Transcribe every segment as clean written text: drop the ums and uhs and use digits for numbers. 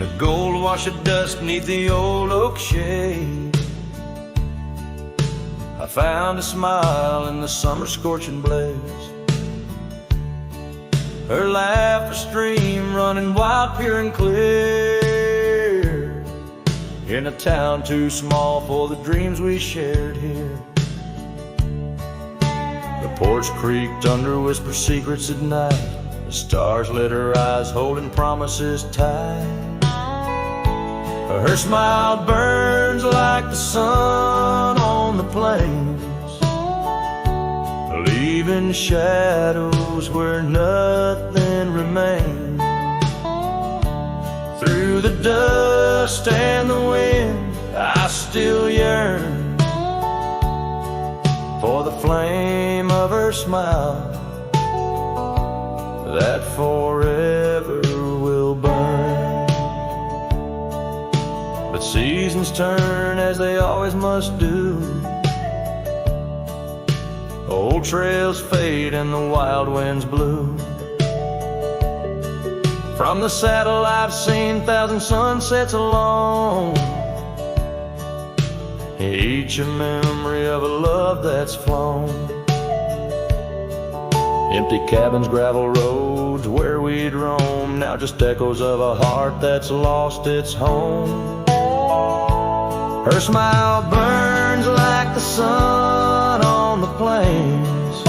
the gold wash of dusk neath the old oak shade. I found a smile in the summer scorching blaze. Her laugh a stream running wild, pure and clear, in a town too small for the dreams we shared here. The porch creaked under whisper secrets at night. The stars lit her eyes holding promises tight. Her smile burns like the sun on the plains, leaving shadows where nothing remains. Through the dust and the wind, I still yearn for the flame of her smile that forever will burn. But seasons turn as they always must do. Old trails fade and the wild winds blow. From the saddle I've seen 1,000 sunsets alone, each a memory of a love that's flown. Empty cabins, gravel roads where we'd roam, now just echoes of a heart that's lost its home. Her smile burns like the sun on the plains,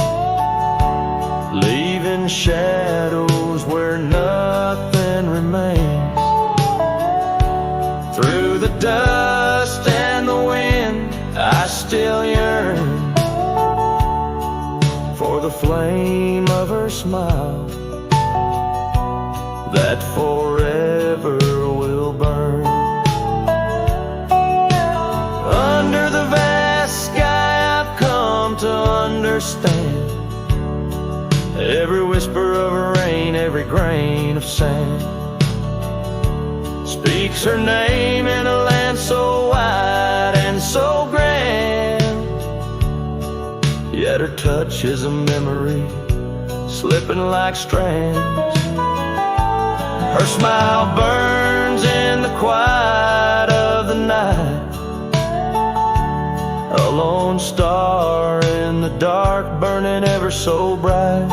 leaving shadows where nothing remains. Through the dust and the wind, I still yearn for the flame of her smile that forever will burn. Under the vast sky I've come to understand every whisper of rain, every grain of sand speaks her name in a land so wide and so grand. Yet her touch is a memory slipping like strands. Her smile burns in the quiet of the night, a lone star in the dark burning ever so bright.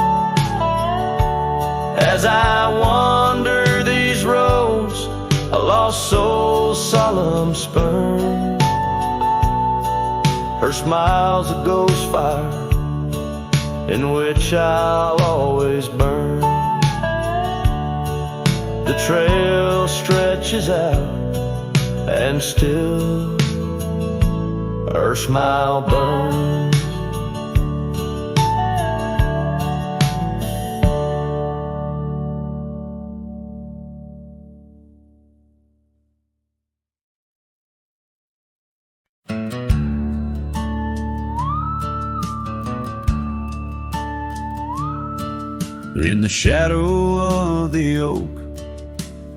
As I wander these roads, a lost soul's solemn spurn, her smile's a ghost fire in which I'll always burn. The trail stretches out and still her smile burns. In the shadow of the oak,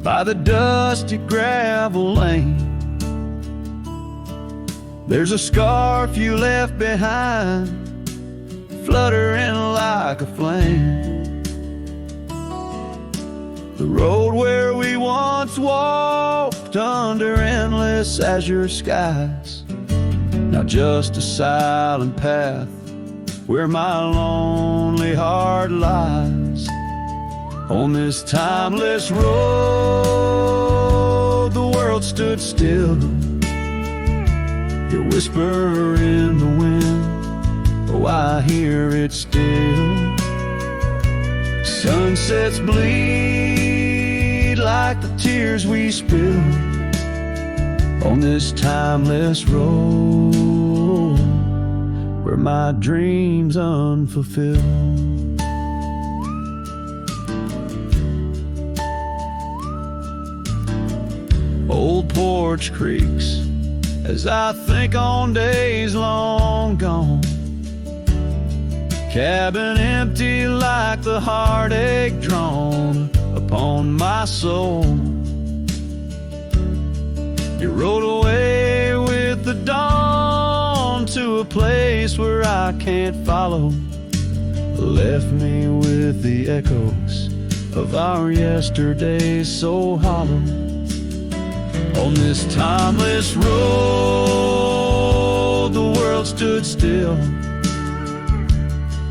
by the dusty gravel lane, there's a scarf you left behind, fluttering like a flame. The road where we once walked under endless azure skies, now just a silent path where my lonely heart lies. On this timeless road, the world stood still, your whisper in the wind, oh, I hear it still. Sunsets bleed like the tears we spilled on this timeless road, where my dreams unfulfilled. Old porch creaks as I think on days long gone, cabin empty like the heartache drawn upon my soul. You rode away with the dawn to a place where I can't follow, left me with the echoes of our yesterdays so hollow. On this timeless road, the world stood still.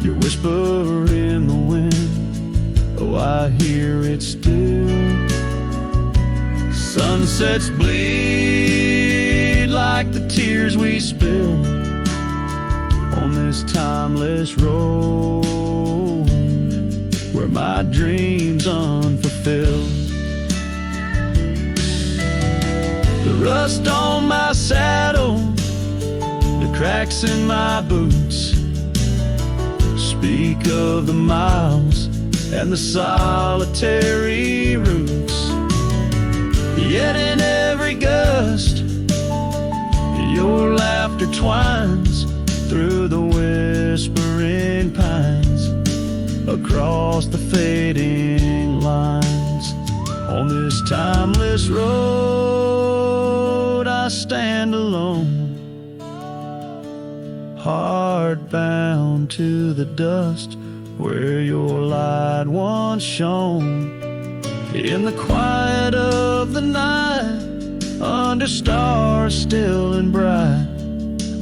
Your whisper in the wind, oh, I hear it still. Sunsets bleed like the tears we spill on this timeless road where my dreams unfulfilled. The rust on my saddle, the cracks in my boots speak of the miles and the solitary routes. Yet in every gust, your laughter twines through the whispering pines, across the fading lines. On this timeless road, I stand alone, heart bound to the dust where your light once shone. In the quiet of the night, under stars still and bright,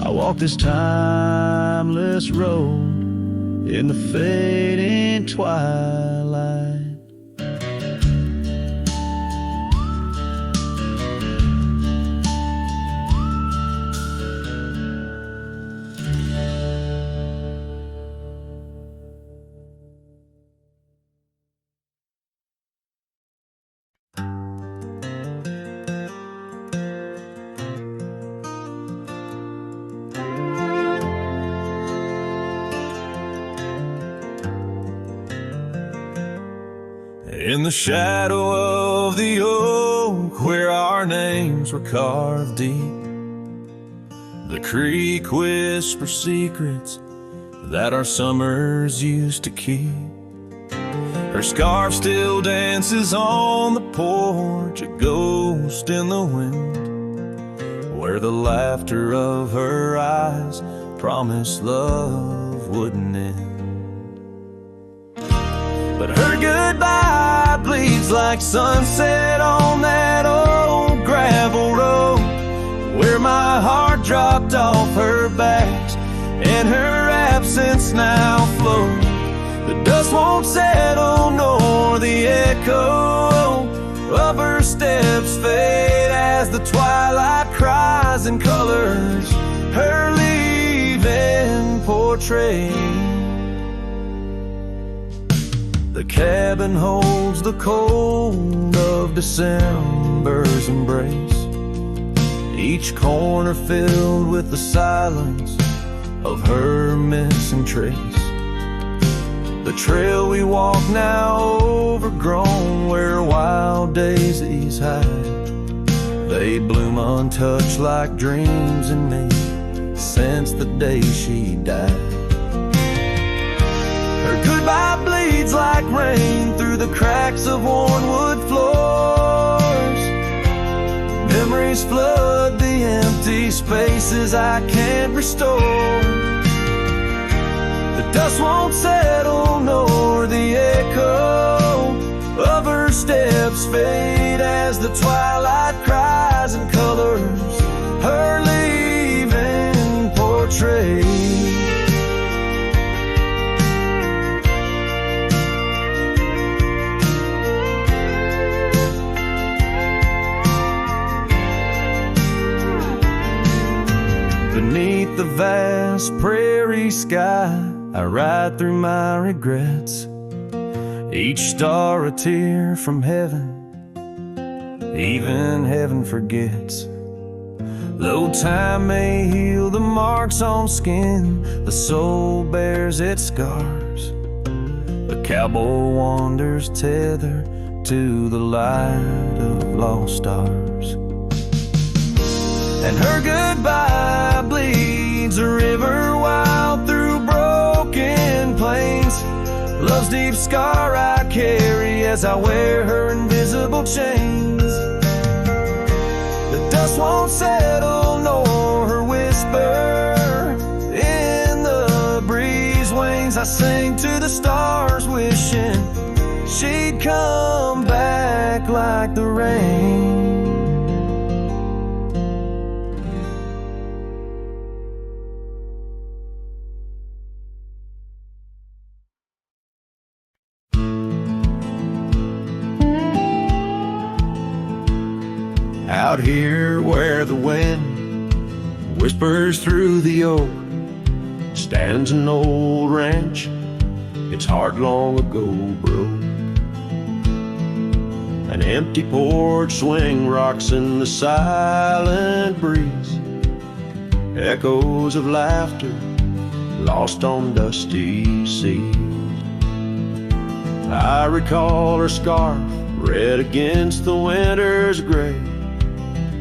I walk this timeless road in the fading twilight. In the shadow of the oak where our names were carved deep, the creek whispers secrets that our summers used to keep. Her scarf still dances on the porch, a ghost in the wind, where the laughter of her eyes promised love wouldn't end. But her goodbye bleeds like sunset on that old gravel road, where my heart dropped off her back and her absence now flows. The dust won't settle nor the echo of her steps fade as the twilight cries and colors her leaving portrait. The cabin holds the cold of December's embrace, each corner filled with the silence of her missing trace. The trail we walk now overgrown, where wild daisies hide, they bloom untouched like dreams in me since the day she died. Her goodbye bleeds like rain through the cracks of worn wood floors. Memories flood the empty spaces I can't restore. The dust won't settle nor the echo of her steps fade as the twilight cries and colors her leaving portrait. Beneath the vast prairie sky, I ride through my regrets, each star a tear from heaven, even heaven forgets. Though time may heal the marks on skin, the soul bears its scars. The cowboy wanders tethered to the light of lost stars. And her goodbye bleeds a river wild through broken plains, love's deep scar I carry as I wear her invisible chains. The dust won't settle nor her whisper in the breeze wanes. I sing to the stars wishing she'd come back like the rain. Out here where the wind whispers through the oak stands an old ranch, its heart long ago broke. An empty porch swing rocks in the silent breeze, echoes of laughter lost on dusty seas. I recall her scarf red against the winter's gray,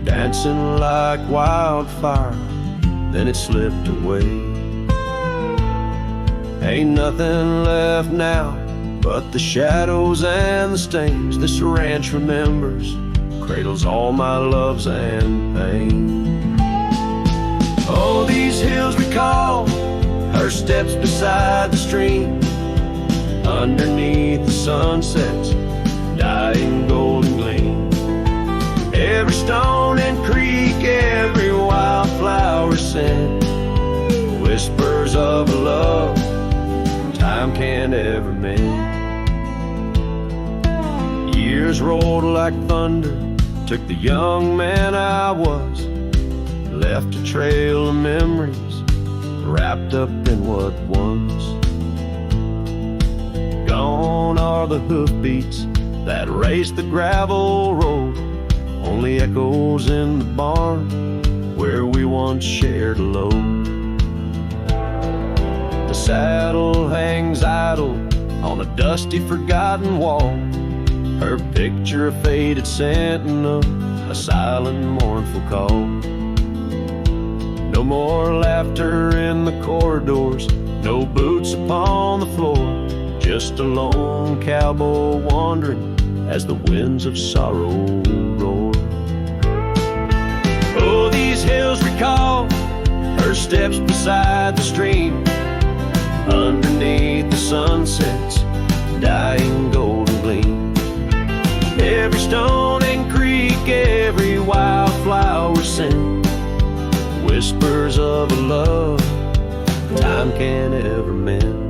dancing like wildfire, then it slipped away. Ain't nothing left now but the shadows and the stains. This ranch remembers, cradles all my loves and pain. Oh, these hills recall her steps beside the stream, underneath the sunset's dying golden gleam. Every stone and creek, every wildflower scent, whispers of a love time can't ever mend. Years rolled like thunder, took the young man I was, left a trail of memories wrapped up in what was. Gone are the hoofbeats that raced the gravel road, only echoes in the barn where we once shared a load. The saddle hangs idle on a dusty forgotten wall, her picture a faded sentinel, a silent mournful call. No more laughter in the corridors, no boots upon the floor, just a lone cowboy wandering as the winds of sorrow roar. Oh, these hills recall her steps beside the stream, underneath the sunset's dying golden gleam. Every stone and creek, every wildflower scent, whispers of a love time can't ever mend.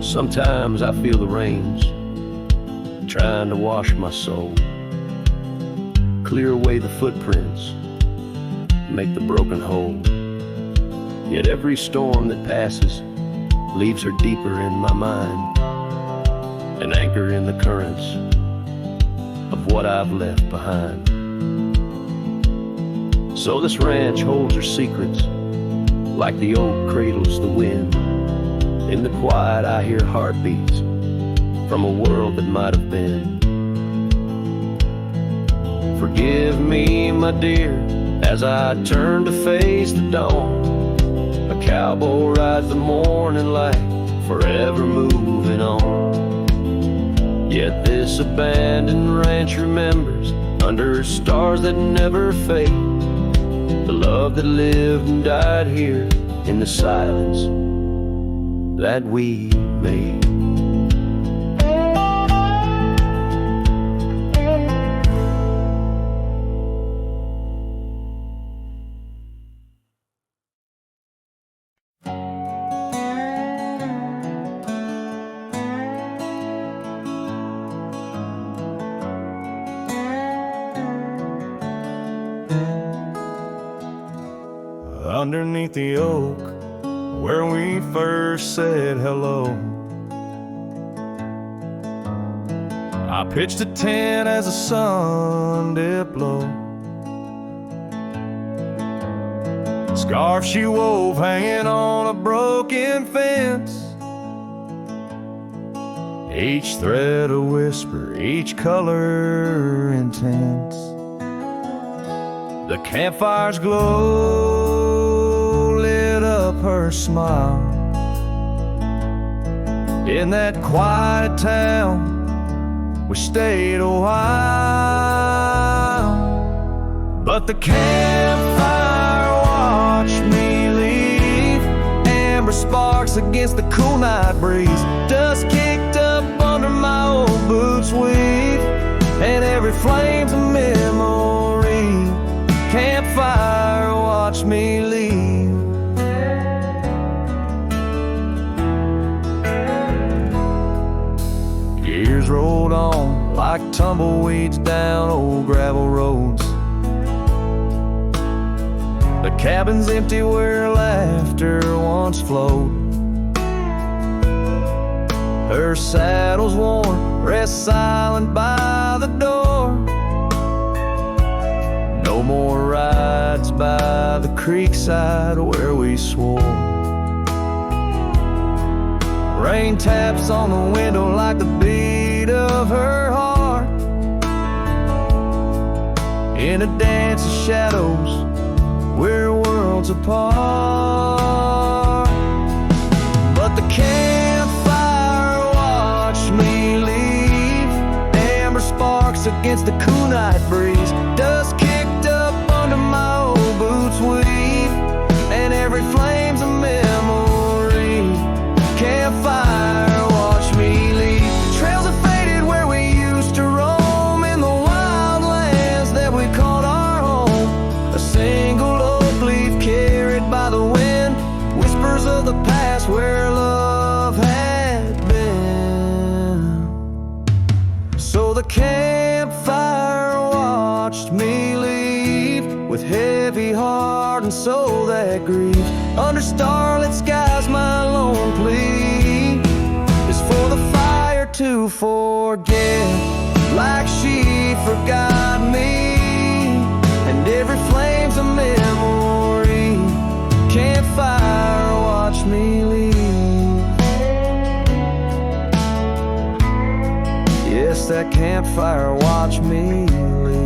Sometimes I feel the rains trying to wash my soul, clear away the footprints, make the broken whole. Yet every storm that passes leaves her deeper in my mind, an anchor in the currents of what I've left behind. So this ranch holds her secrets, like the oak cradles the wind. In the quiet I hear heartbeats from a world that might have been. Forgive me, my dear, as I turn to face the dawn. A cowboy rides the morning light, forever moving on. Yet this abandoned ranch remembers, under stars that never fade, the love that lived and died here in the silence that we made. Underneath the oak where we first said hello, I pitched a tent as the sun dipped low. Scarf she wove hanging on a broken fence, each thread a whisper, each color intense. The campfire's glow lit up her smile. In that quiet town we stayed a while, but the campfire watched me leave. Amber sparks against the cool night breeze, dust kicked up under my old boots weave, and every flame's a memory. Campfire watched me leave. Years rolled on like tumbleweeds down old gravel roads. The cabin's empty where laughter once flowed. Her saddle's worn, rests silent by the door. No more rides by the creekside where we swore. Rain taps on the window like the beat of her heart, in a dance of shadows we're worlds apart. But the campfire watched me leave, amber sparks against the cool night breeze. Dust kicked up under my old boots weave, and every flame's a memory. Campfire watched me leave. Trails have faded where we used to roam, in the wild lands that we called our home. A single oak leaf carried by the wind, whispers of the past where love had been. So the campfire watched me leave, with heavy heart and soul that grieves. Under starlit skies my lone plea is for the fire to forget, like she forgot me, and every flame's a memory. Campfire watch me leave. Yes, that campfire watch me leave.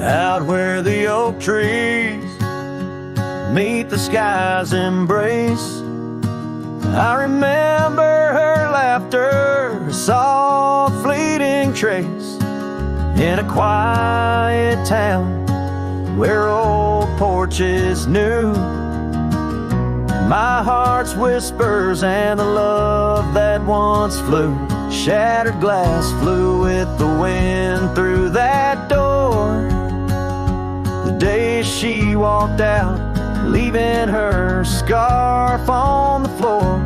Out where the oak trees meet the sky's embrace, I remember her laughter, a soft fleeting trace, in a quiet town where old porches knew my heart's whispers and the love that once flew. Shattered glass flew with the wind through that door the day she walked out, leaving her scarf on the floor.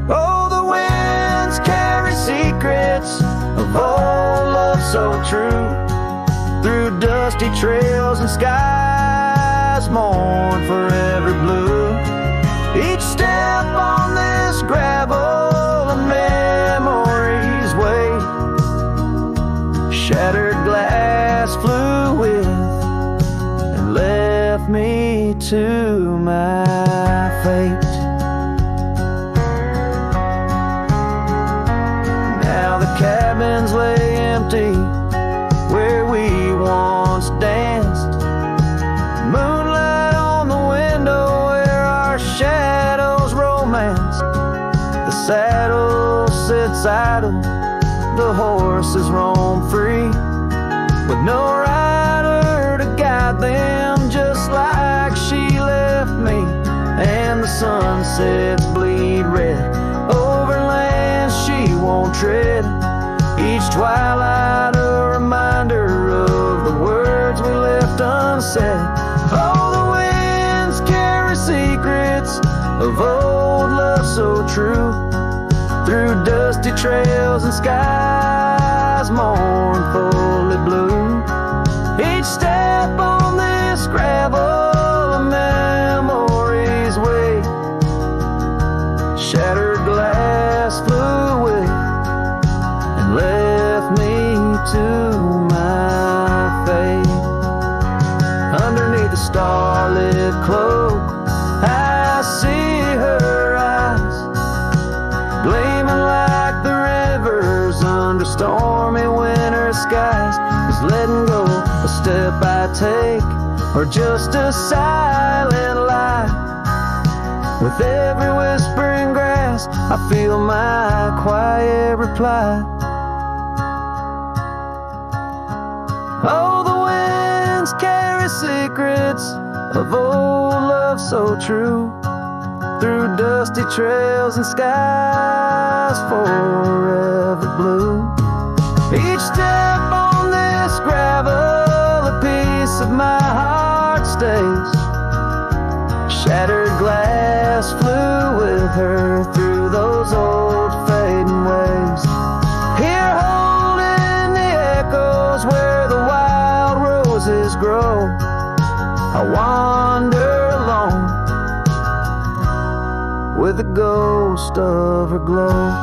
Oh, the winds carry secrets of old love so true, through dusty trails and skies mourn forever blue. Each step on this gravel a memory's way, shattered glass flew with and left me to my fate. Now the cabins lay empty where we once danced, moonlight on the window where our shadows romanced. The saddle sits idle, the horses roam free, with no rider to guide them, just like she left me. And the sunsets bleed red over lands she won't tread, each twilight a reminder of the words we left unsaid. Oh, the winds carry secrets of old love so true, through dusty trails and skies mournfully blue. Each step on this gravel a memory's way, shattered glass flew with and left me to my fate. Underneath the starlit cloak I see her eyes, gleaming like the rivers under stormy winter skies. Is letting go a step I take, or just a silent lie? With every whispering grass I feel my quiet reply. Oh, the winds carry secrets of old love so true, through dusty trails and skies forever blue. Each step on this gravel, a piece of my heart stays. Shattered glass flew with her through those old fading ways. Here holding the echoes where the wild roses grow, I wander alone with the ghost of her glow.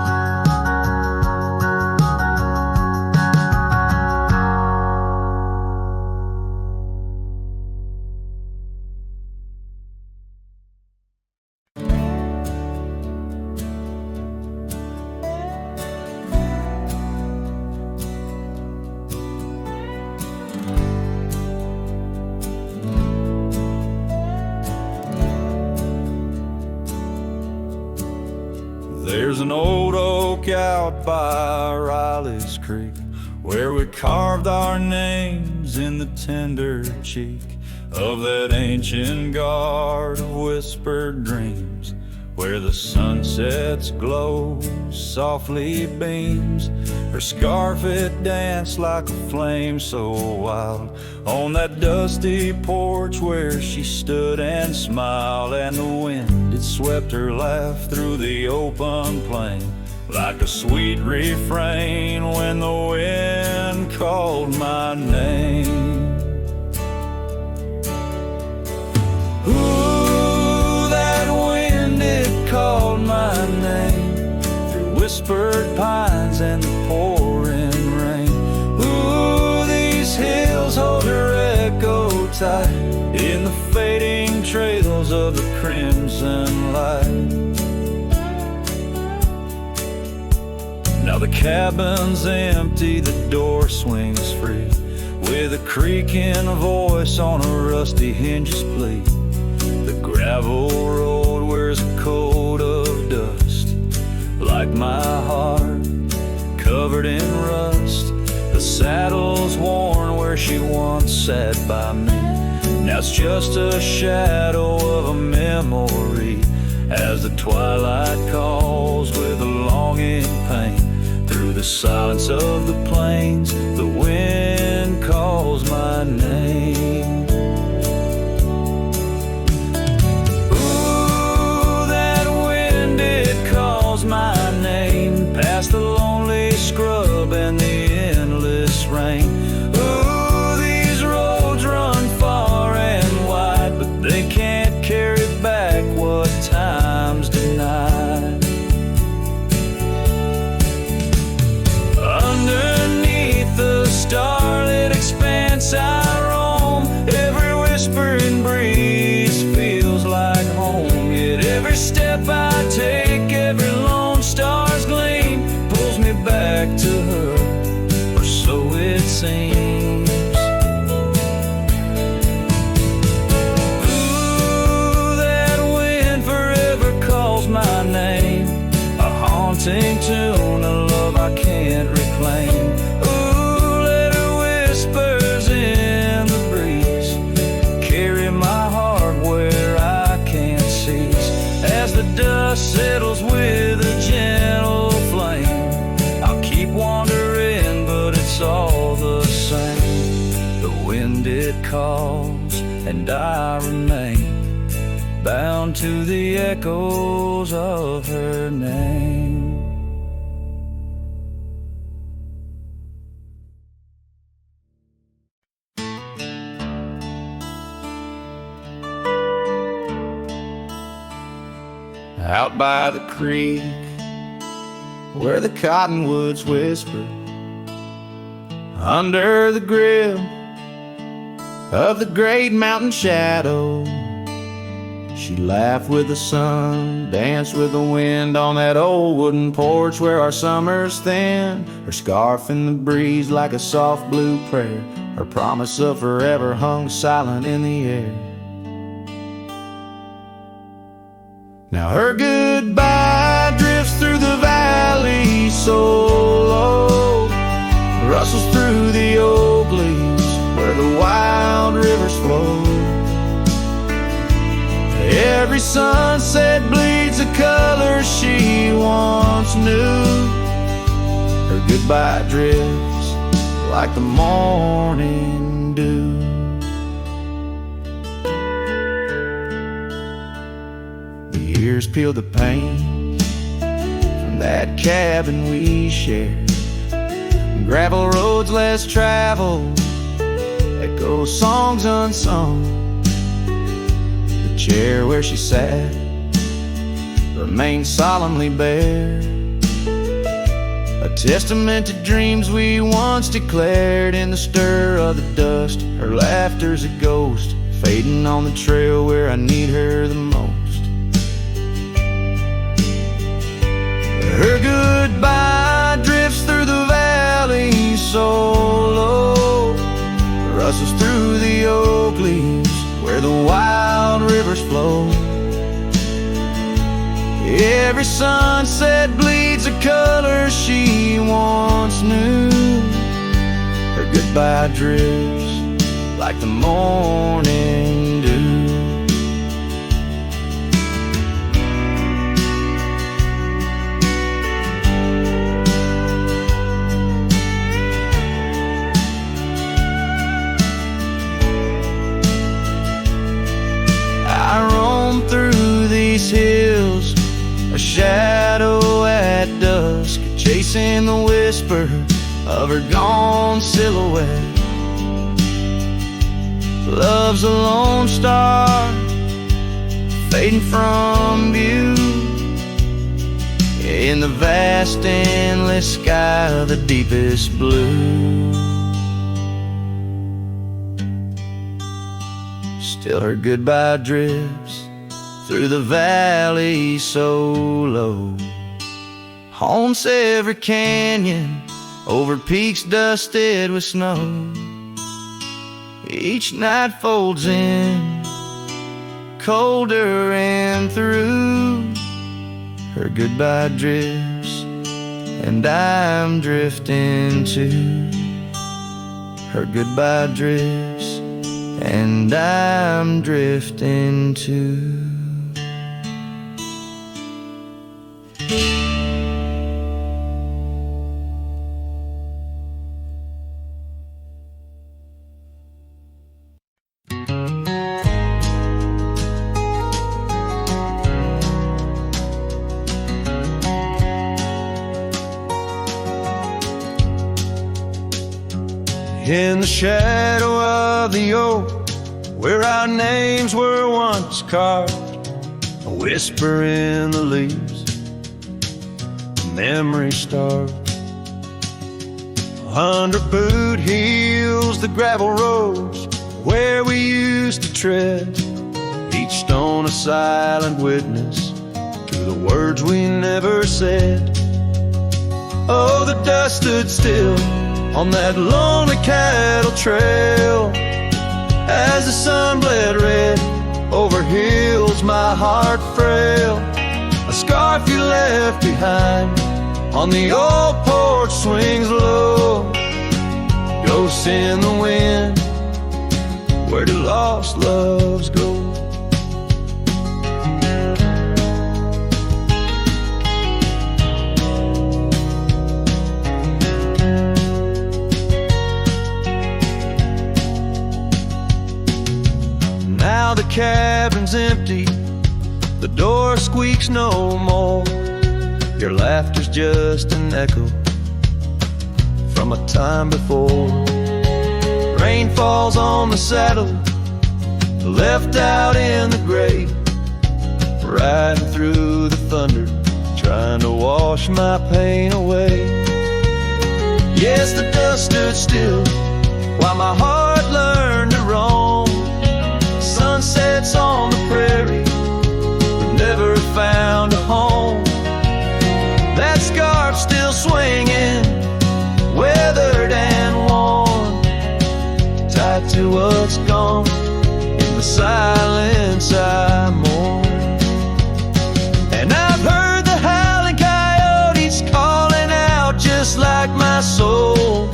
There's an old oak out by Riley's Creek where we carved our names in the tender cheek of that ancient guard of whispered dreams, where the sunset's glow softly beams. Her scarf it danced like a flame so wild on that dusty porch where she stood and smiled, and the wind it swept her laugh through the open plain like a sweet refrain when the wind called my name. Ooh, that wind it called my name through whispered pines and the pouring rain. Ooh, these hills hold her echo tight in the fading trails of the crimson light. Now the cabin's empty, the door swings free with a creaking voice on a rusty hinge's plea. The gravel road wears a coat of dust like my heart, covered in rust. The saddle's worn where she once sat by me. Now it's just a shadow of a memory as the twilight calls with a longing pain. Through the silence of the plains, the wind calls my name. Ooh, that wind, it calls my name past the lonely scrub and the endless rain. Ooh, these roads run far and wide, but they can't carry back what time's denied. Underneath the starlit expanse I roam, every whispering breeze feels like home. Yet every step I take, every lone star's gleam pulls me back to her, or so it seems. Ooh, that wind forever calls my name, a haunting tune, a love I can't reclaim. Ooh, let her whispers in the breeze carry my heart where I can't cease. As the dust settles with a gentle flame, I'll keep wandering, but it's all the same. The wind it calls and I remain bound to the echoes of her name. Out by the creek where the cottonwoods whisper, under the grip of the great mountain shadow, she laughed with the sun, danced with the wind on that old wooden porch where our summers thin. Her scarf in the breeze like a soft blue prayer, her promise of forever hung silent in the air. Now her goodbye drifts through the valley so low, rustles through the oak leaves where the wild rivers flow. Every sunset bleeds a color she once knew. Her goodbye drifts like the morning dew. The years peeled the paint from that cabin we shared. Gravel roads less traveled, echo songs unsung. The chair where she sat remained solemnly bare, a testament to dreams we once declared. In the stir of the dust, her laughter's a ghost, fading on the trail where I need her the most. Her goodbye drifts through the valley so low, rustles through the oak leaves where the wild rivers flow. Every sunset bleeds a color she once knew. Her goodbye drifts like the morning dew. I roam through these hills, a shadow at dusk, chasing the whisper of her gone silhouette. Love's a lone star fading from view in the vast endless sky of the deepest blue. Still her goodbye drifts through the valley so low, haunts every canyon, over peaks dusted with snow. Each night folds in, colder and through. Her goodbye drifts, and I'm drifting too. Her goodbye drifts, and I'm drifting too. In the shadow of the oak, where our names were once carved, a whisper in the leaves, a memory starved. 100 boot heels, the gravel roads where we used to tread, each stone a silent witness to the words we never said. Oh, the dust stood still on that lonely cattle trail as the sun bled red over hills my heart frail. A scarf you left behind on the old porch swings low, ghosts in the wind, where do lost loves go? Now the cabin's empty, the door squeaks no more. Your laughter's just an echo from a time before. Rain falls on the saddle, left out in the gray, riding through the thunder, trying to wash my pain away. Yes, the dust stood still while my heart learned to roam. Sunsets on the prairie, but never found a home. That scarf still swinging, weathered and worn, tied to what's gone. In the silence I mourn. And I've heard the howling coyotes calling out just like my soul,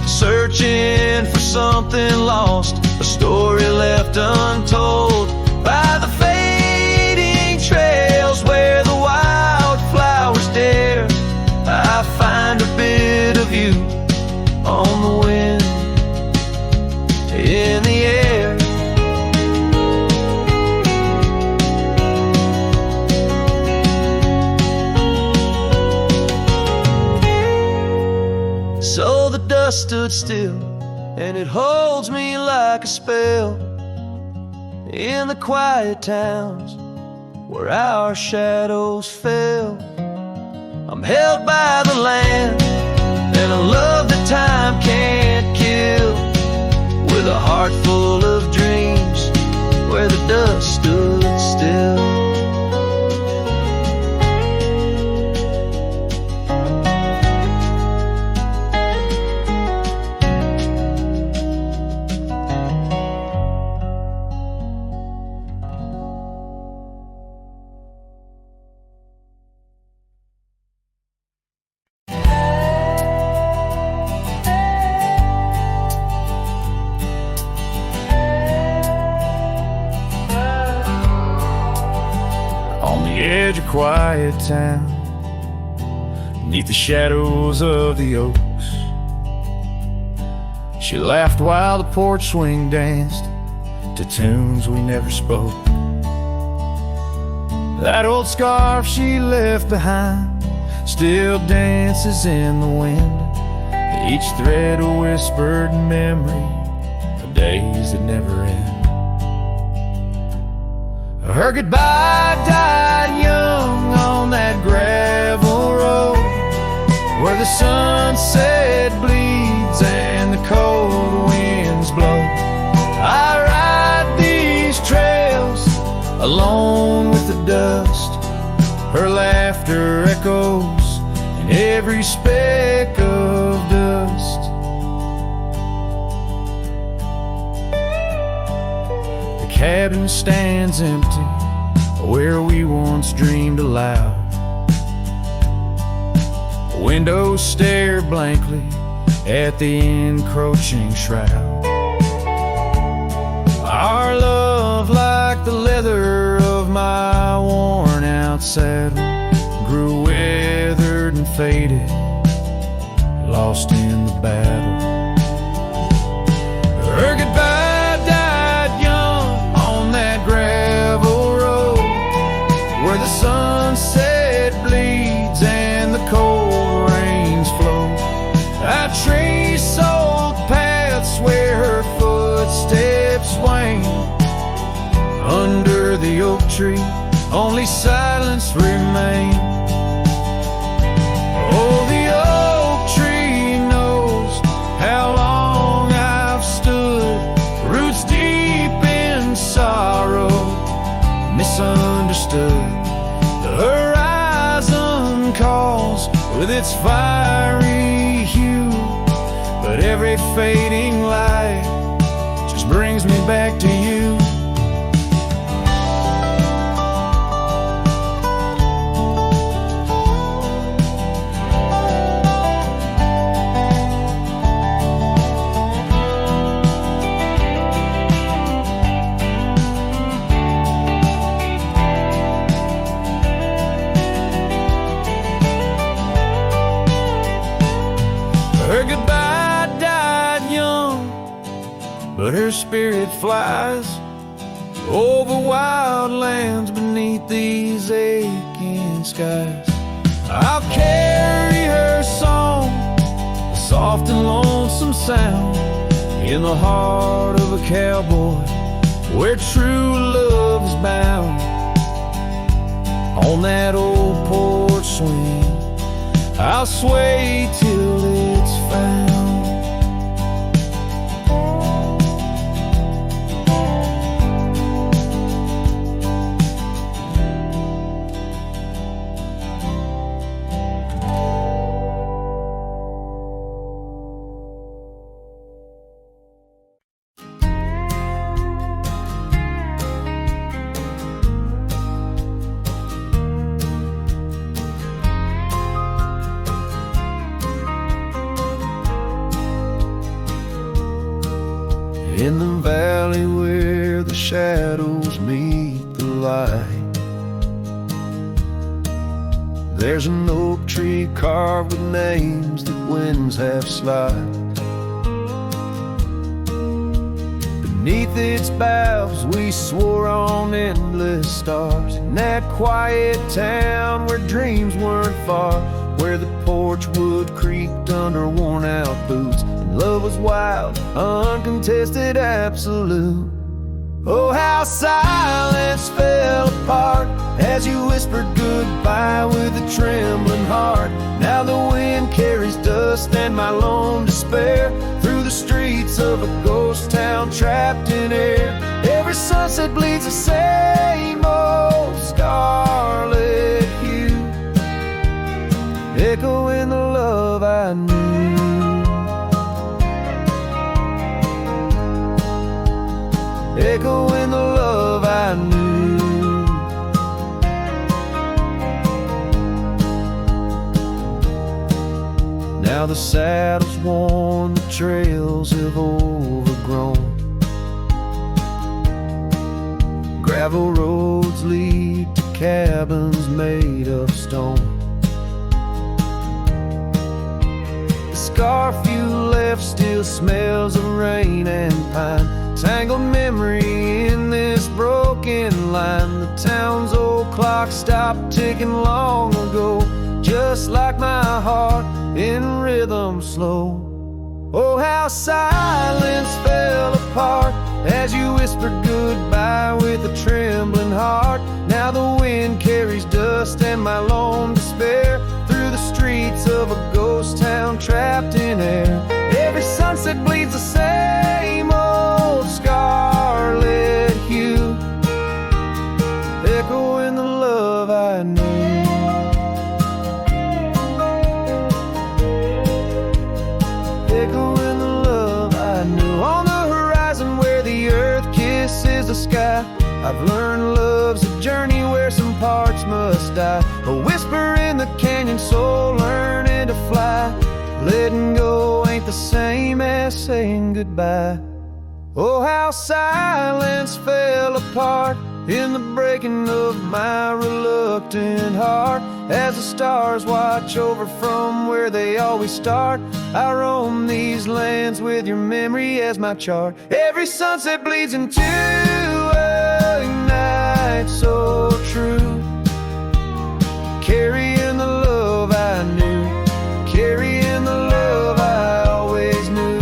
searching for something lost, a story left untold by the fading trails where the wildflowers dare. I find a bit of you on the wind. just stood still, and it holds me like a spell. In the quiet towns where our shadows fell, I'm held by the land and a love that time can't kill, with a heart full of dreams where the dust stood still. Edge of quiet town, neath the shadows of the oaks, she laughed while the porch swing danced to tunes we never spoke. That old scarf she left behind still dances in the wind, each thread a whispered memory of days that never end. Her goodbye died young on that gravel road, where the sunset bleeds and the cold winds blow. I ride these trails alone with the dust, her laughter echoes in every speck of dust. The cabin stands empty where we once dreamed aloud. Windows stare blankly at the encroaching shroud. Our love, like the leather of my worn out saddle, grew weathered and faded, lost in the battle. Her goodbye died young on that gravel road, where the sunset bleeds and the cold rains flow. I trace old paths where her footsteps swing. Under the oak tree, only silence remains. Oh, the oak tree knows how long I've stood, roots deep in sorrow, misunderstood. The horizon calls with its fiery hue, but every fading light just brings me back to you. Her goodbye died young, but her spirit flies over wild lands beneath these aching skies. I'll carry her song, a soft and lonesome sound, in the heart of a cowboy where true love is bound. On that old porch swing, I'll sway till it's found. In the valley where the shadows meet the light, there's an oak tree carved with names that winds have slide. Beneath its boughs we swore on endless stars, in that quiet town where dreams weren't far, where the poor porch wood creaked under worn-out boots, and love was wild, uncontested, absolute. Oh, how silence fell apart as you whispered goodbye with a trembling heart. Now the wind carries dust and my lone despair through the streets of a ghost town trapped in air. Every sunset bleeds the same old scarlet hue, echoing the love I knew. Echoing the love I knew. Now the saddle's worn, the trails have overgrown. Gravel roads lead to cabins made of stone. The scarf you left still smells of rain and pine, tangled memory in this broken line. The town's old clock stopped ticking long ago, just like my heart in rhythm slow. Oh, how silence fell apart as you whispered goodbye with a trembling heart. Now the wind carries dust and my lone despair through the streets of a ghost town trapped in air. Every sunset bleeds the same old scarlet hue, echoing the love I knew. Echoing the love I knew. On the horizon where the earth kisses the sky, I've learned love's a journey where some parts must die. A whisper in the canyon, soul learning to fly. Letting go ain't the same as saying goodbye. Oh, how silence fell apart in the breaking of my reluctant heart. As the stars watch over from where they always start, I roam these lands with your memory as my chart. Every sunset bleeds into a night so true, carrying the love I knew, carrying the love I always knew.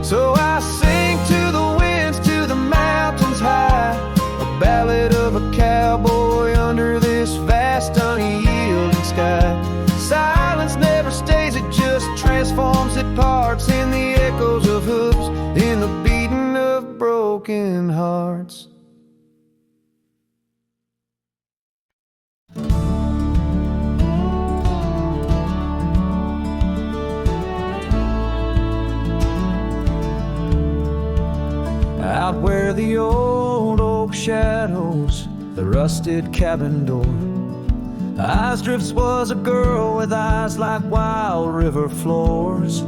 So I sing to the winds, to the mountains high, a ballad of a cowboy under this vast unyielding sky. Silence never stays, it just transforms, it parts in the echoes of hooves, in the beating of broken hearts. Out where the old oak shadows the rusted cabin door, Eyesdrift's was a girl with eyes like wild river floors.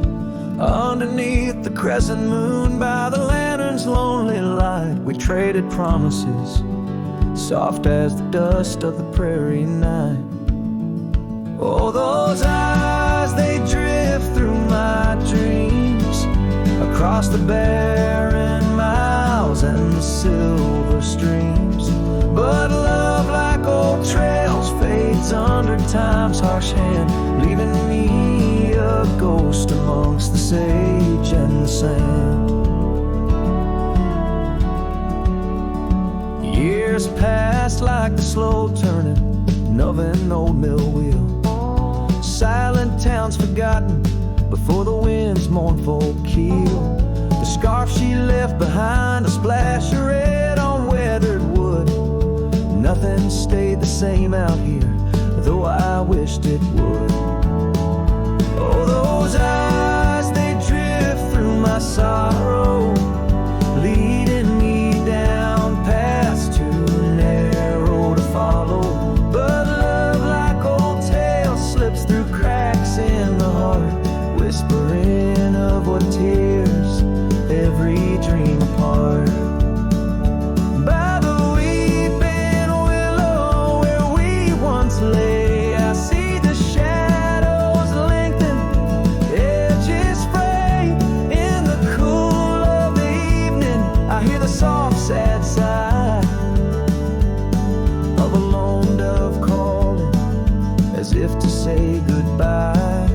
Underneath the crescent moon, by the lantern's lonely light, we traded promises, soft as the dust of the prairie night. Oh, those eyes, they drift through my dreams, across the barren miles and the silver streams. But love, like old trails, fades under time's harsh hand, leaving me a ghost amongst the sage and the sand. Years passed like the slow turning of an old mill wheel, silent towns forgotten before the wind's mournful keel. The scarf she left behind, a splash of red on weathered wood. Nothing stayed the same out here, though I wished it would. Oh, those eyes, they drift through my sorrow, leading me down paths too narrow to follow. But love, like old tales, slips through cracks in the heart, whispering of what tears every dream apart. By the weeping willow where we once lay, I see the shadows lengthen if to say goodbye.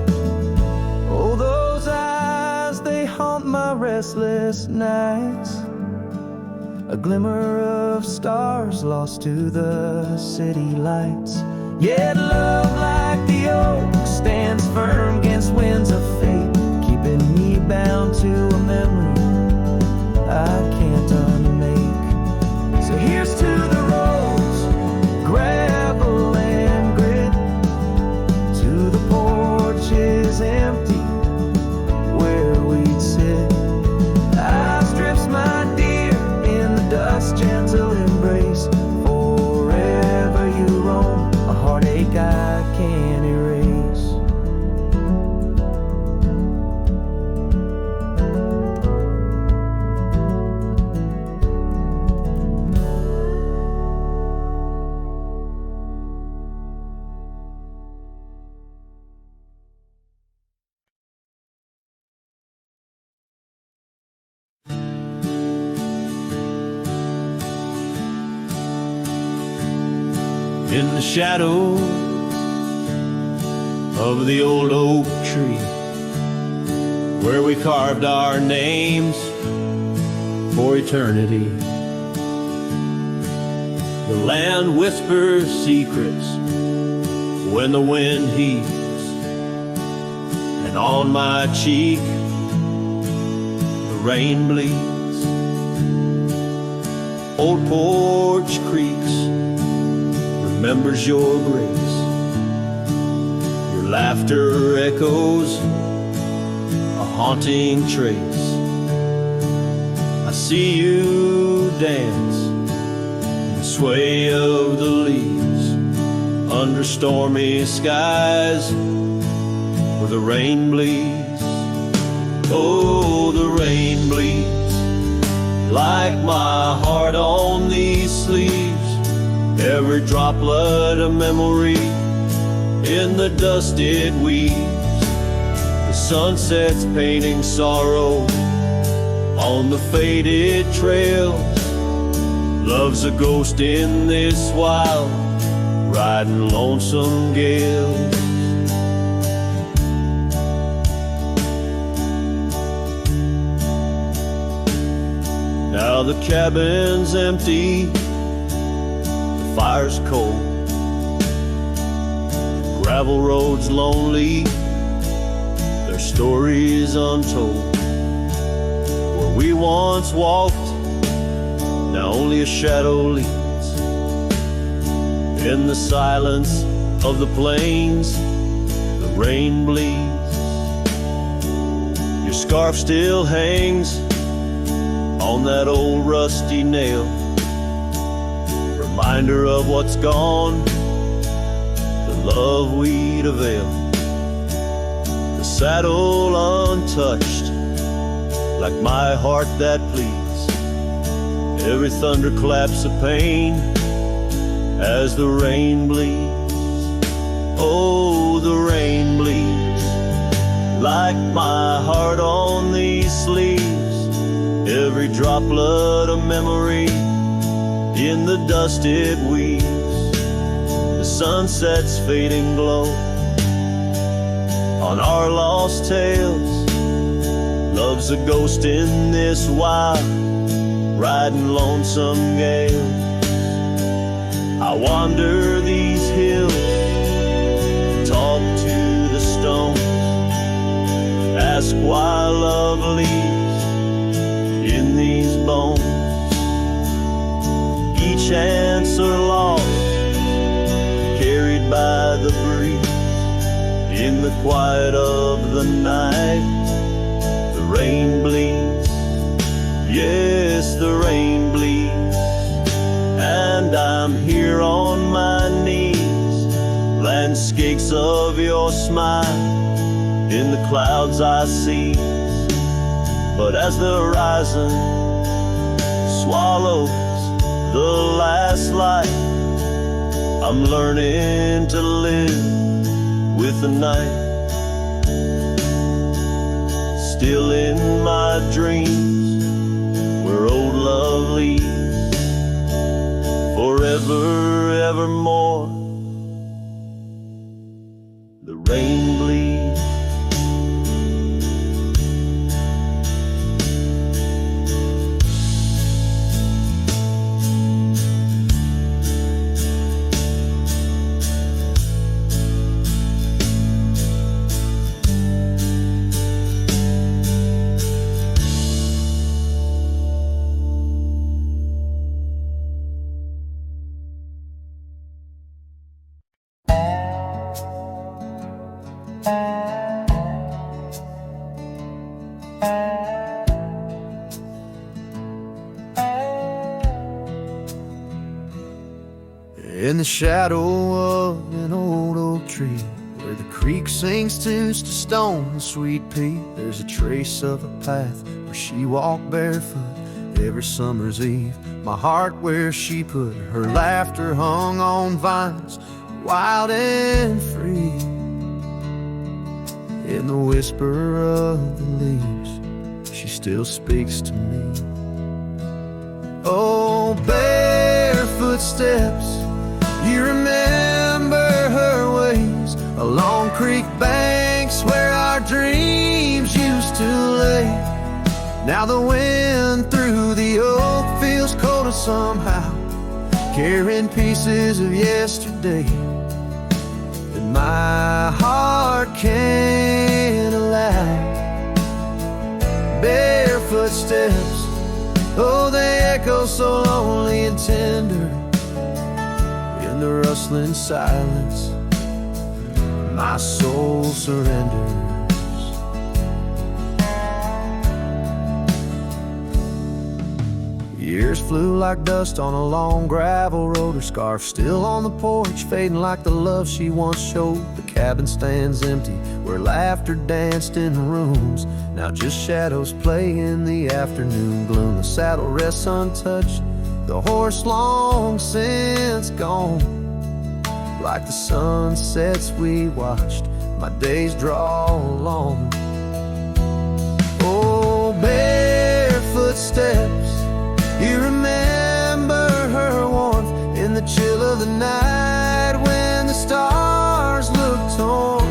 Oh, those eyes, they haunt my restless nights. A glimmer of stars lost to the city lights. Yet love like the oak stands firm against winds of fate, keeping me bound to a memory I can't unmake. So here's to the roads, gravel and grit, to the porches empty where we'd sit. I strips my dear in the dust, gentle embrace. Forever you roam, a heartache I can't erase. In the shadow of the old oak tree, where we carved our names for eternity, the land whispers secrets when the wind heaves, and on my cheek the rain bleeds. Old porch creaks, remembers your grace. Your laughter echoes a haunting trace. I see you dance in the sway of the leaves under stormy skies where the rain bleeds. Oh, the rain bleeds like my heart on these sleeves. Every droplet of memory in the dust it weaves. The sunset's painting sorrow on the faded trails. Love's a ghost in this wild, riding lonesome gales. Now the cabin's empty, fire's cold, gravel roads lonely, their stories untold. Where we once walked, now only a shadow leads. In the silence of the plains, the rain bleeds. Your scarf still hangs on that old rusty nail, reminder of what's gone, the love we'd avail. The saddle untouched, like my heart that pleads. Every thunderclap's a pain as the rain bleeds. Oh, the rain bleeds like my heart on these sleeves. Every droplet of memory in the dust it weaves. The sunset's fading glow on our lost tales. Love's a ghost in this wild, riding lonesome gale. I wander these hills, talk to the stones, ask why love leaves in these bones. Each answer lost, carried by the breeze. In the quiet of the night, the rain bleeds. Yes, the rain bleeds. And I'm here on my knees. Landscapes of your smile in the clouds I see. But as the horizon swallows the last light, I'm learning to live with the night. Still in my dreams, where old love leads, forever, evermore. rain bleeds. In the shadow of an old oak tree, where the creek sings tunes to stone, sweet pea, there's a trace of a path where she walked barefoot every summer's eve. My heart where she put her laughter hung on vines, wild and free. In the whisper of the leaves, she still speaks to me. Oh, barefoot steps, you remember her ways along creek banks where our dreams used to lay. Now the wind through the oak feels colder somehow, carrying pieces of yesterday that my heart can't allow. Barefoot steps, oh, they echo so lonely and tender. In the rustling silence, my soul surrenders. Years flew like dust on a long gravel road. Her scarf still on the porch, fading like the love she once showed. The cabin stands empty where laughter danced in rooms. Now just shadows play in the afternoon gloom. The saddle rests untouched, the horse long since gone. Like the sunsets we watched, my days draw long. Oh, barefoot steps, you remember her warmth in the chill of the night when the stars looked torn.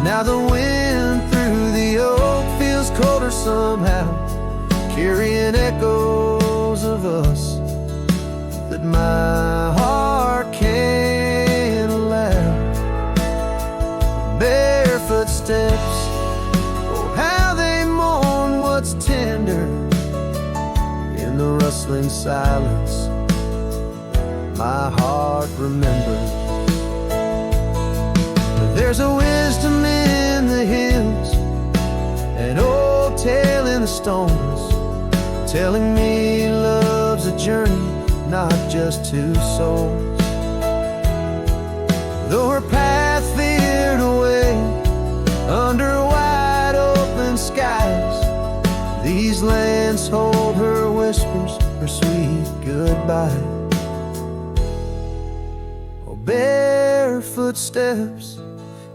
Now the wind through the oak feels colder somehow, carrying echoes of us that my heart can't allow. Barefoot steps, oh how they mourn what's tender. In the rustling silence, my heart remembers. There's a wisdom in the hills, an old tale in the stones, telling me love's a journey, not just two souls. Though her path veered away under wide open skies, these lands hold her whispers, her sweet goodbye. Oh, barefoot steps,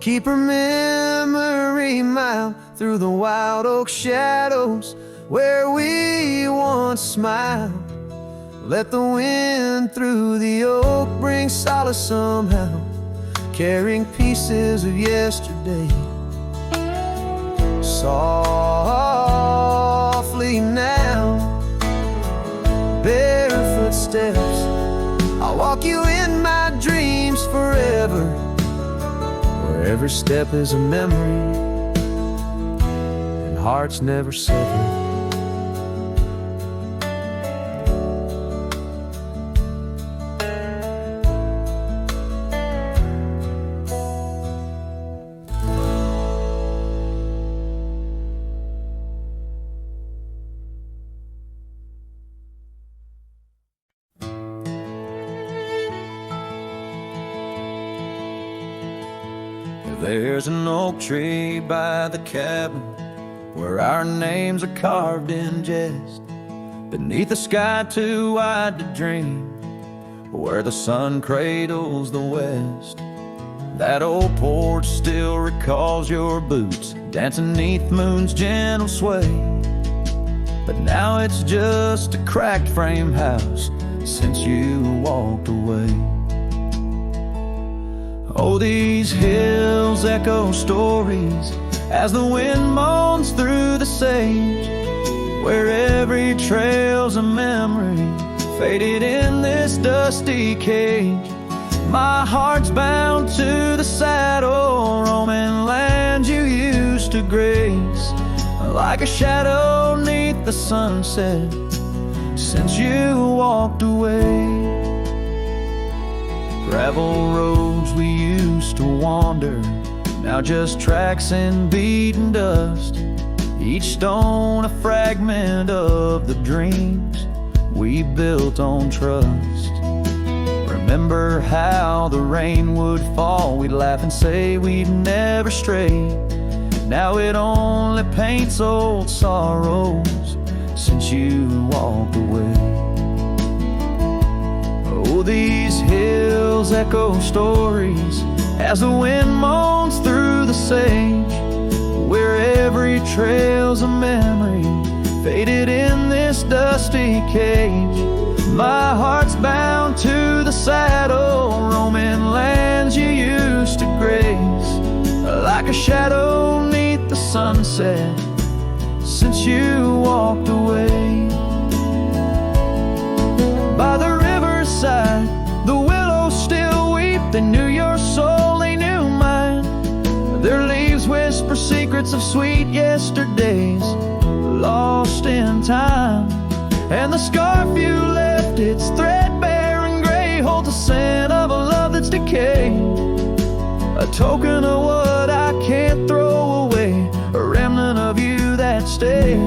keep her memory mild through the wild oak shadows where we once smiled. Let the wind through the oak bring solace somehow, carrying pieces of yesterday. Softly now, barefoot steps, I'll walk you in my dreams forever, where every step is a memory and hearts never sever. There's an oak tree by the cabin where our names are carved in jest, beneath a sky too wide to dream, where the sun cradles the west. That old porch still recalls your boots dancing neath moon's gentle sway, but now it's just a cracked frame house since you walked away. Oh, these hills echo stories as the wind moans through the sage, where every trail's a memory faded in this dusty cage. My heart's bound to the saddle, roaming land you used to grace, like a shadow 'neath the sunset since you walked away. Gravel roads we used to wander, now just tracks and beaten dust, each stone a fragment of the dreams we built on trust. Remember how the rain would fall, we'd laugh and say we'd never stray. Now it only paints old sorrows since you walked away. Oh, these hills echo stories as the wind moans through the sage, where every trail's a memory faded in this dusty cage. My heart's bound to the saddle, roaming lands you used to grace, like a shadow 'neath the sunset since you walked away. By the riverside, the willows still weep. They knew your soul, they knew mine. Their leaves whisper secrets of sweet yesterdays lost in time. And the scarf you left, it's threadbare and gray, holds the scent of a love that's decayed, a token of what I can't throw away, a remnant of you that stayed.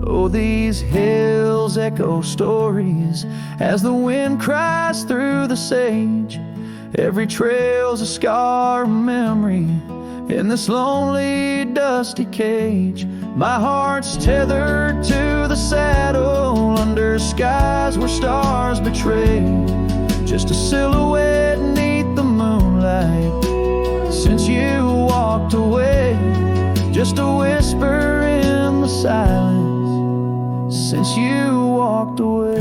Oh, these hills echo stories as the wind cries through the sage. Every trail's a scar, a memory in this lonely, dusty cage. My heart's tethered to the saddle under skies where stars betray, just a silhouette 'neath the moonlight since you walked away, just a whisper in the silence since you walked away.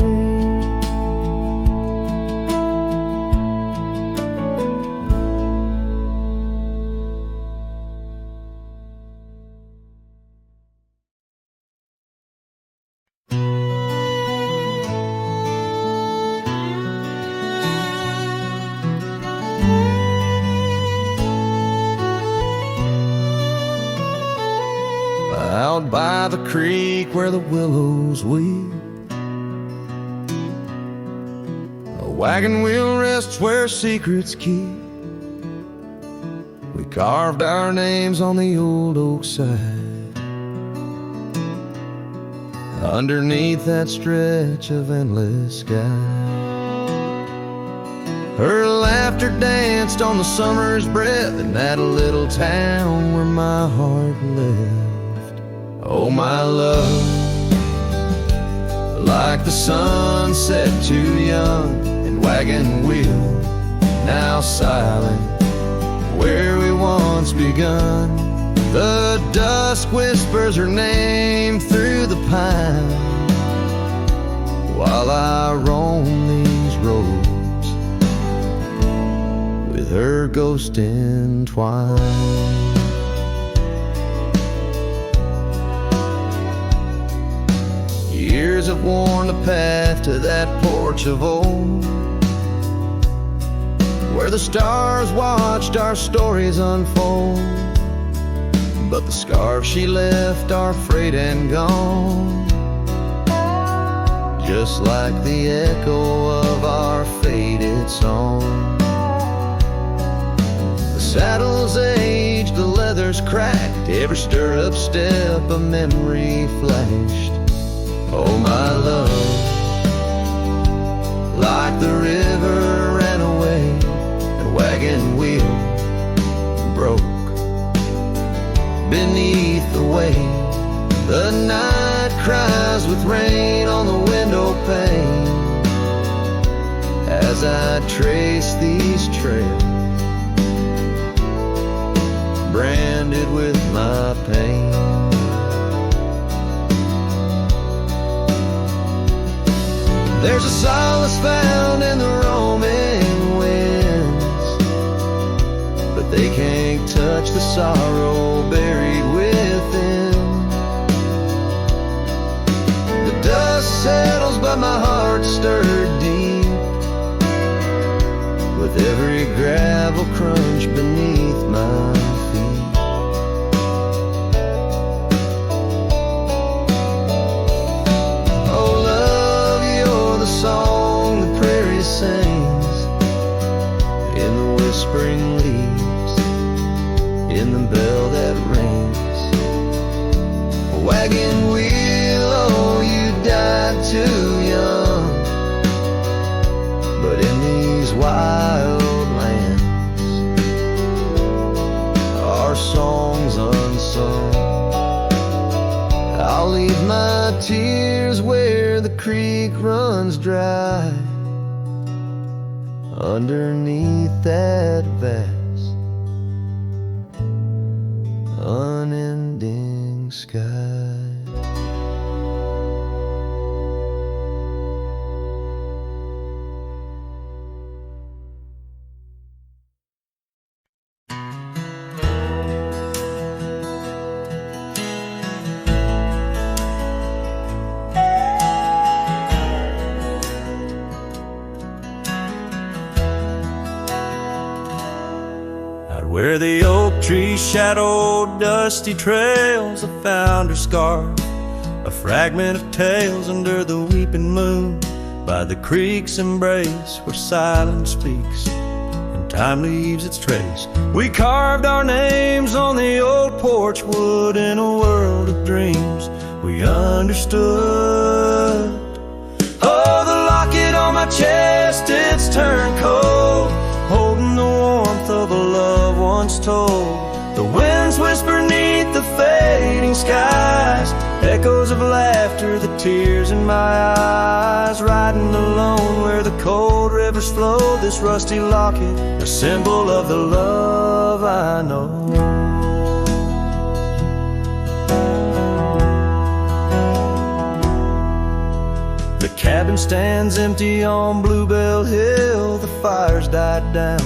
Out by the creek where the willows weep, a wagon wheel rests where secrets keep. We carved our names on the old oak side, underneath that stretch of endless sky. Her laughter danced on the summer's breath in that little town where my heart lived. Oh, my love, like the sunset too young and wagon wheel now silent where we once begun. The dusk whispers her name through the pine while I roam these roads with her ghost entwined. Years have worn the path to that porch of old, where the stars watched our stories unfold. But the scars she left are frayed and gone, just like the echo of our faded song. The saddle's aged, the leather's cracked, every stirrup step a memory flashed. Oh, my love, like the river ran away, the wagon wheel broke beneath the weight. The night cries with rain on the window pane as I trace these trails branded with my pain. There's a solace found in the roaming winds sorrow buried within. The dust settles but my heart stirred deep with every gravel crunch beneath my feet. Oh love, you're the song the prairie sings in the whispering leaves, in the bell that rings. A wagon wheel, oh you died too young, but in these wild lands our songs unsung. I'll leave my tears where the creek runs dry, underneath that vast unending sky. Where the oak tree shadowed dusty trails, I found her scar, a fragment of tales under the weeping moon, by the creek's embrace where silence speaks and time leaves its trace. We carved our names on the old porch wood in a world of dreams we understood. Oh, the locket on my chest, it's turned cold, holding the warmth of a love once told. The winds whisper neath the fading skies, echoes of laughter, the tears in my eyes. Riding alone where the cold rivers flow, this rusty locket, a symbol of the love I know. The cabin stands empty on Bluebell Hill, the fire's died down,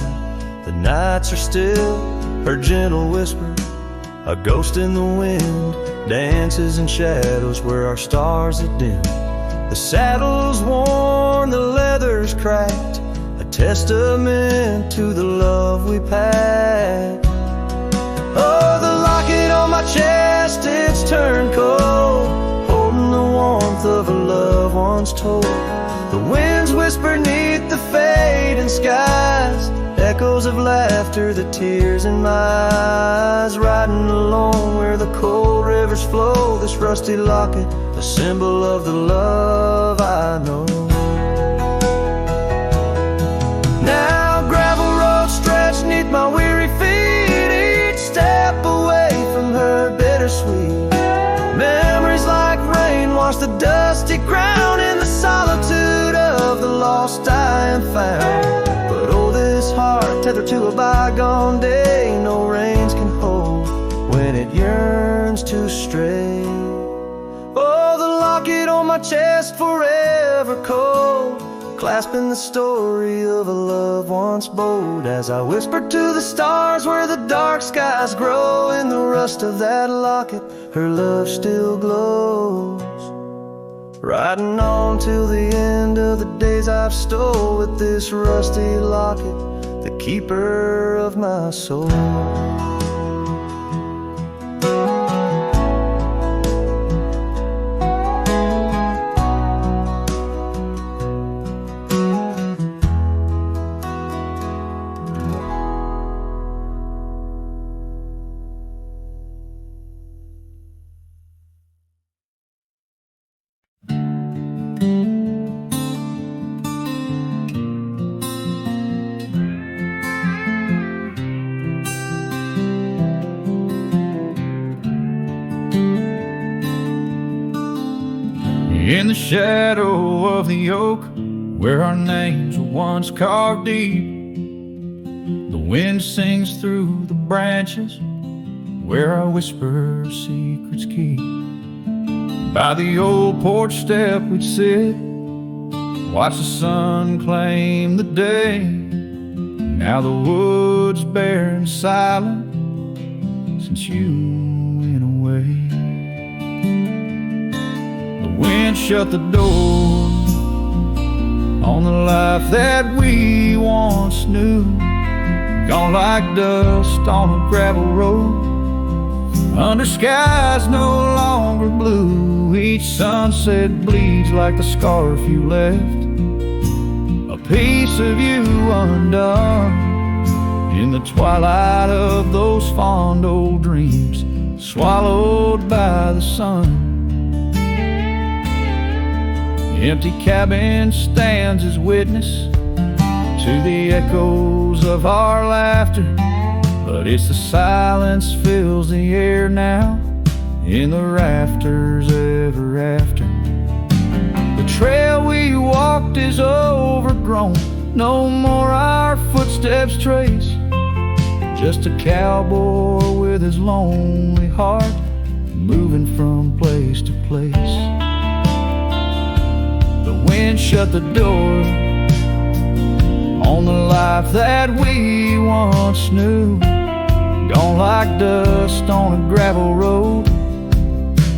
the nights are still. Her gentle whisper, a ghost in the wind, dances in shadows where our stars have dimmed. The saddle's worn, the leather's cracked, a testament to the love we packed. Oh, the locket on my chest, it's turned cold, holding the warmth of a love once told. The winds whisper neath the fading skies, echoes of laughter, the tears in my eyes. Riding alone where the cold rivers flow, this rusty locket, a symbol of the love I know. Now gravel roads stretch neath my weary feet, each step away from her bittersweet. Memories like rain wash the dusty ground in the solitude of the lost I am found. But oh, this heart tethered to a bygone day, no reins can hold when it yearns to stray. Oh, the locket on my chest forever cold, clasping the story of a love once bold. As I whisper to the stars where the dark skies grow, in the rust of that locket her love still glows. Riding on till the end of the days I've stole, with this rusty locket, the keeper of my soul. In the shadow of the oak, where our names were once carved deep, the wind sings through the branches, where our whisper secrets keep. By the old porch step we'd sit, watch the sun claim the day. Now the wood's bare and silent, since you went away. The wind shut the door on the life that we once knew. Gone like dust on a gravel road, under skies no longer blue. Each sunset bleeds like the scarf you left, a piece of you undone in the twilight of those fond old dreams, swallowed by the sun. The empty cabin stands as witness to the echoes of our laughter, but it's the silence fills the air now in the rafters ever after. The trail we walked is overgrown, no more our footsteps trace, just a cowboy with his lonely heart moving from place to place. The wind shut the door on the life that we once knew. Gone like dust on a gravel road,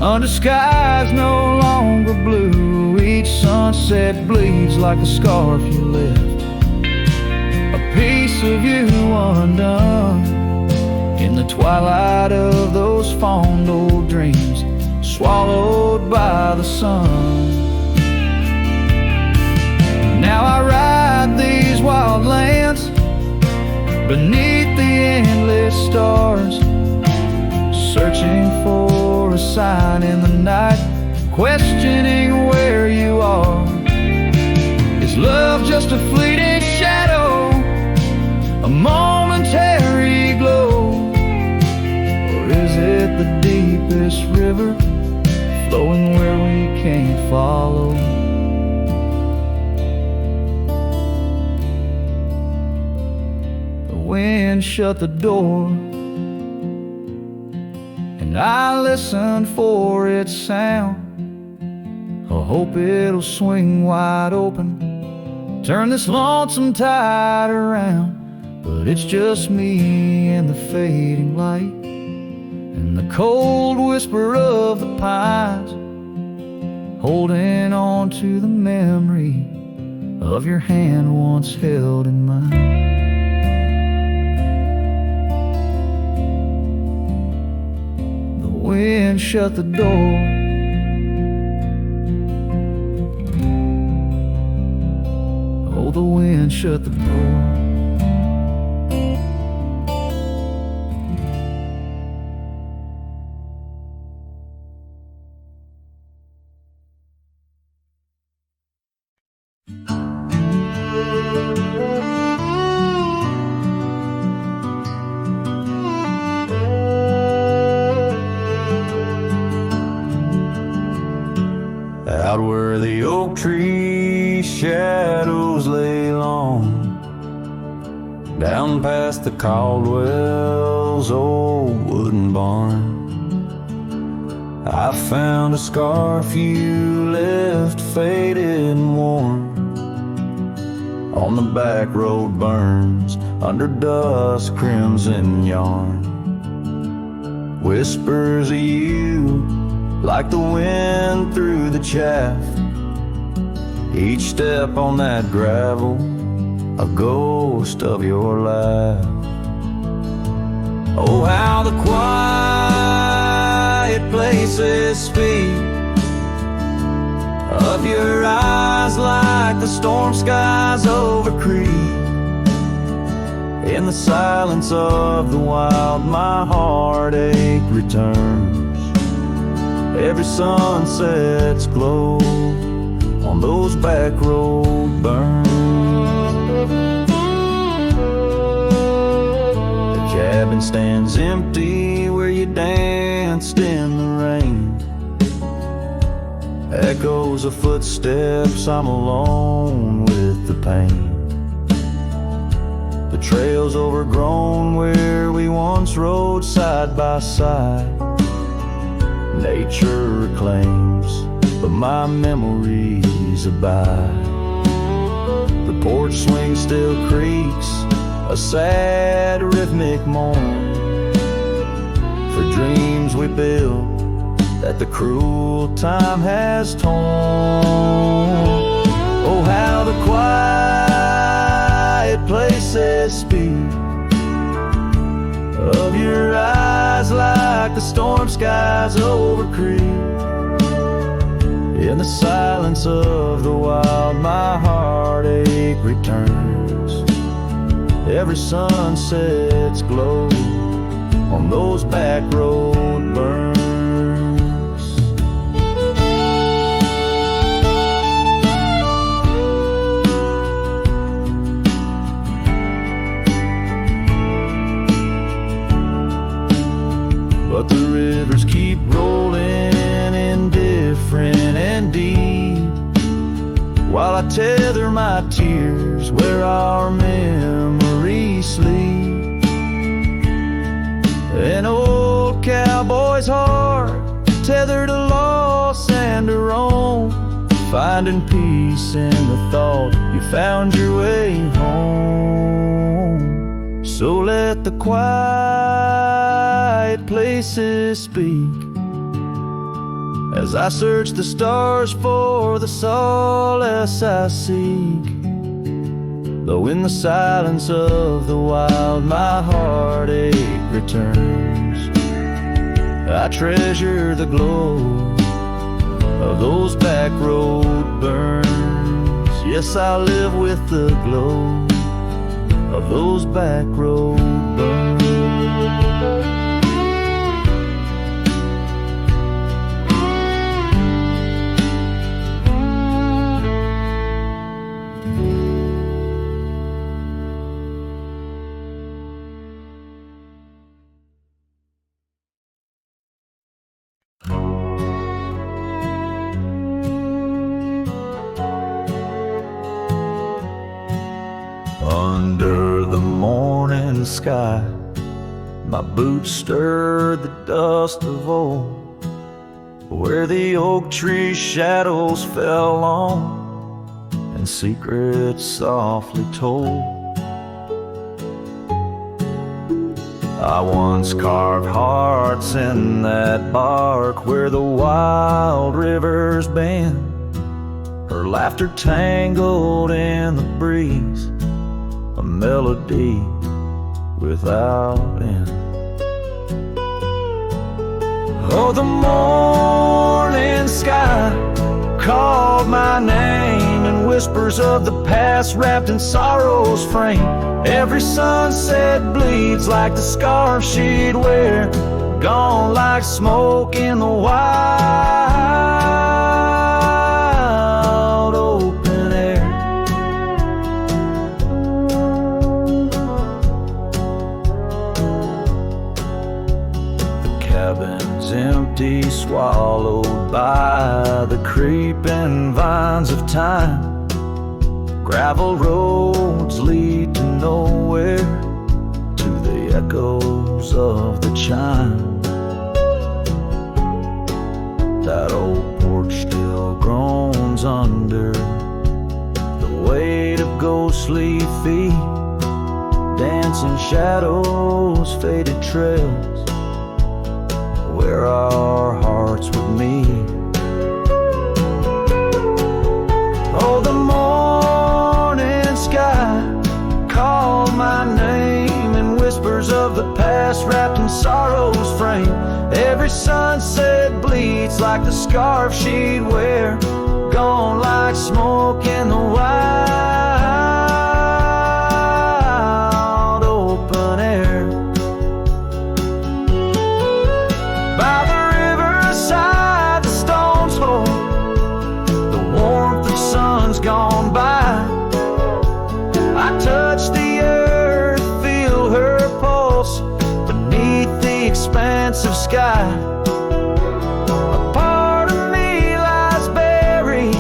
under skies no longer blue. Each sunset bleeds like a scarf you left, a piece of you undone in the twilight of those fond old dreams, swallowed by the sun. Now I ride these wild lands beneath the endless stars, searching for a sign in the night, questioning where you are. Is love just a fleeting shadow, a momentary glow, or is it the deepest river flowing where we can't follow? The wind shut the door, and I listen for its sound. I hope it'll swing wide open, turn this lonesome tide around. But it's just me and the fading light, and the cold whisper of the pines, holding on to the memory of your hand once held in mine. The wind shut the door, oh, the wind shut the door. Out where the oak tree shadows lay long, down past the Caldwell's old wooden barn, I found a scarf you left faded and worn. On the back road burns under dust crimson yarn, whispers of you like the wind through the chaff. Each step on that gravel, a ghost of your laugh. Oh, how the quiet places speak of your eyes like the storm skies over creek. In the silence of the wild, my heartache returns. Every sunset's glow on those back road burns. The cabin stands empty where you danced in the rain. Echoes of footsteps, I'm alone with the pain. The trail's overgrown where we once rode side by side. Nature reclaims, but my memories abide. The porch swing still creaks, a sad rhythmic moan, for dreams we built that the cruel time has torn. Oh, how the quiet places speak of your eyes like the storm skies over creek. In the silence of the wild, my heartache returns. Every sunset's glow on those back road burns. But the rivers keep rolling, indifferent and deep, while I tether my tears where our memories sleep. An old cowboy's heart tethered to loss and to roam, finding peace in the thought you found your way home. So let the quiet places speak as I search the stars for the solace I seek. Though in the silence of the wild my heartache returns, I treasure the glow of those back road burns. Yes, I live with the glow of those back road burns. Under the morning sky, my boots stirred the dust of old, where the oak tree shadows fell on and secrets softly told. I once carved hearts in that bark where the wild rivers bend, her laughter tangled in the breeze, a melody without end. Oh, the morning sky called my name in whispers of the past wrapped in sorrow's frame. Every sunset bleeds like the scarf she'd wear, gone like smoke in the wild open air. The cabin's empty, swallowed by the creeping vines of time. Gravel roads lead to nowhere, to the echoes of the chime. That old porch still groans under the weight of ghostly feet, dancing shadows, faded trails where our hearts would meet. Oh, the morning sky called my name in whispers of the past wrapped in sorrow's frame. Every sunset bleeds like the scarf she'd wear, gone like smoke in the wild open air. By the riverside the stones hold the warmth of sun's gone by. I touch the earth, feel her pulse beneath the expanse of sky. A part of me lies buried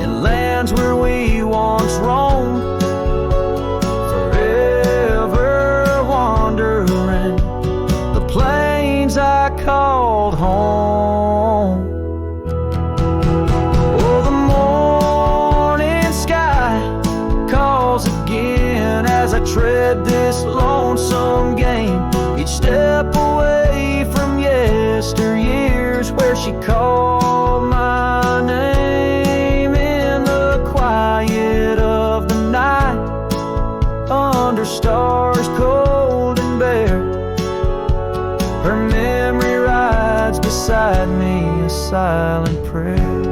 in lands where we once roamed, forever wandering the plains I called home. Oh, the morning sky calls again as I tread this lonesome game, each step away she called my name in the quiet of the night, under stars cold and bare. Her memory rides beside me, a silent prayer.